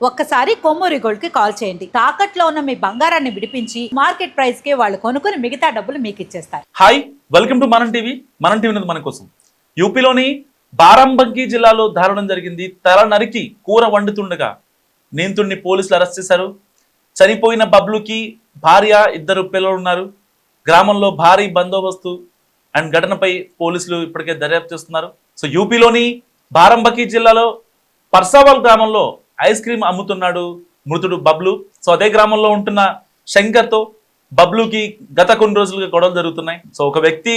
ఒక్కసారి కొమ్మూరి గోల్డ్ కి కాల్ చేయండి. తాకట్లో ఉన్న మీ బంగారాన్ని విడిపించి మార్కెట్ ప్రైస్ కి వాళ్ళు కొనుక్కుని మిగతా డబ్బులు మీకు ఇచ్చేస్తారు. హాయ్, వెల్కమ్ టు మనం టీవీ. మనం టీవీ మన కోసం. యూపీలోని బారాంబంకి జిల్లాలో దారుణం జరిగింది. తల నరికి కూర వండుతుండగా నిందితుడిని పోలీసులు అరెస్ట్ చేశారు. చనిపోయిన బబ్లుకి భార్య, ఇద్దరు పిల్లలు ఉన్నారు. గ్రామంలో భారీ బందోబస్తు అండ్ ఘటనపై పోలీసులు ఇప్పటికే దర్యాప్తు చేస్తున్నారు. సో యూపీలోని బారాంబంకి జిల్లాలో పర్సావాల్ గ్రామంలో ఐస్ క్రీమ్ అమ్ముతున్నాడు మృతుడు బబ్లు. సో అదే గ్రామంలో ఉంటున్న శంకర్తో బబ్లుకి గత కొన్ని రోజులుగా గొడవలు జరుగుతున్నాయి. సో ఒక వ్యక్తి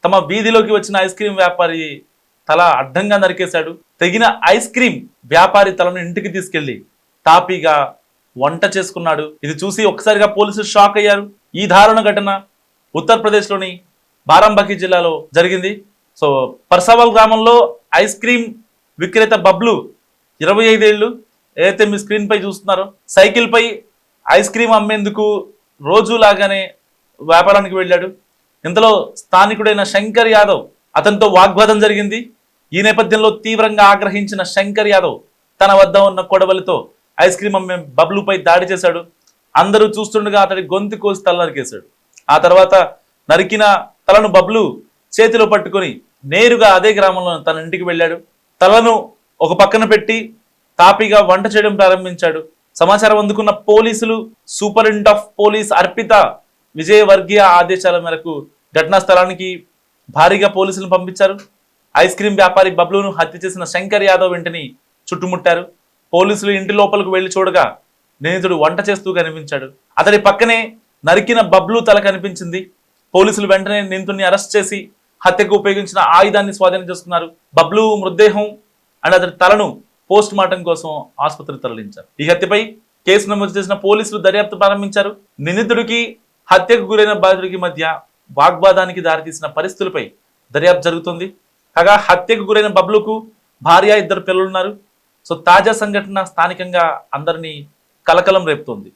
తమ వీధిలోకి వచ్చిన ఐస్ క్రీమ్ వ్యాపారి తల అడ్డంగా నరికేశాడు. తెగిన ఐస్ క్రీమ్ వ్యాపారి తలను ఇంటికి తీసుకెళ్లి తాపీగా వంట చేసుకున్నాడు. ఇది చూసి ఒక్కసారిగా పోలీసులు షాక్ అయ్యారు. ఈ దారుణ ఘటన ఉత్తరప్రదేశ్లోని బారాంబంకి జిల్లాలో జరిగింది. సో పర్సావాల్ గ్రామంలో ఐస్ క్రీమ్ విక్రేత బబ్లు 25 ఏళ్ళు, ఏదైతే మీ స్క్రీన్ పై చూస్తున్నారో, సైకిల్ పై ఐస్ క్రీమ్ అమ్మేందుకు రోజులాగానే వ్యాపారానికి వెళ్ళాడు. ఇంతలో స్థానికుడైన శంకర్ యాదవ్ అతనితో వాగ్వాదం జరిగింది. ఈ నేపథ్యంలో తీవ్రంగా ఆగ్రహించిన శంకర్ యాదవ్ తన వద్ద ఉన్న కొడవలితో ఐస్ క్రీమ్ అమ్మే బబ్లుపై దాడి చేశాడు. అందరూ చూస్తుండగా అతడి గొంతు కోసి తల నరికేశాడు. ఆ తర్వాత నరికిన తలను బబ్లు చేతిలో పట్టుకొని నేరుగా అదే గ్రామంలో తన ఇంటికి వెళ్ళాడు. తలను ఒక పక్కన పెట్టి తాపీగా వంట చేయడం ప్రారంభించాడు. సమాచారం అందుకున్న పోలీసులు సూపరింటెండెంట్ ఆఫ్ పోలీస్ అర్పిత విజయవర్గీయ ఆదేశాల మేరకు ఘటనా స్థలానికి భారీగా పోలీసులను పంపించారు. ఐస్ క్రీమ్ వ్యాపారి బబ్లును హత్య చేసిన శంకర్ యాదవ్ వెంటనే చుట్టుముట్టారు. పోలీసులు ఇంటి లోపలికి వెళ్లి చూడగా నిందితుడు వంట చేస్తూ కనిపించాడు. అతడి పక్కనే నరికిన బబ్లు తల కనిపించింది. పోలీసులు వెంటనే నిందితుడిని అరెస్ట్ చేసి హత్యకు ఉపయోగించిన ఆయుధాన్ని స్వాధీనం చేసుకున్నారు. బబ్లు మృతదేహం అండ్ అతడి తలను పోస్ట్ మార్టం కోసం ఆసుపత్రికి తరలించారు. ఈ హత్యపై కేసు నమోదు చేసిన పోలీసులు దర్యాప్తు ప్రారంభించారు. నిందితుడికి హత్యకు గురైన బాధితుడికి మధ్య వాగ్వాదానికి దారితీసిన పరిస్థితులపై దర్యాప్తు జరుగుతుంది. కాగా హత్యకు గురైన బబ్లుకు భార్య, ఇద్దరు పిల్లలున్నారు. సో తాజా సంఘటన స్థానికంగా అందరినీ కలకలం రేపుతోంది.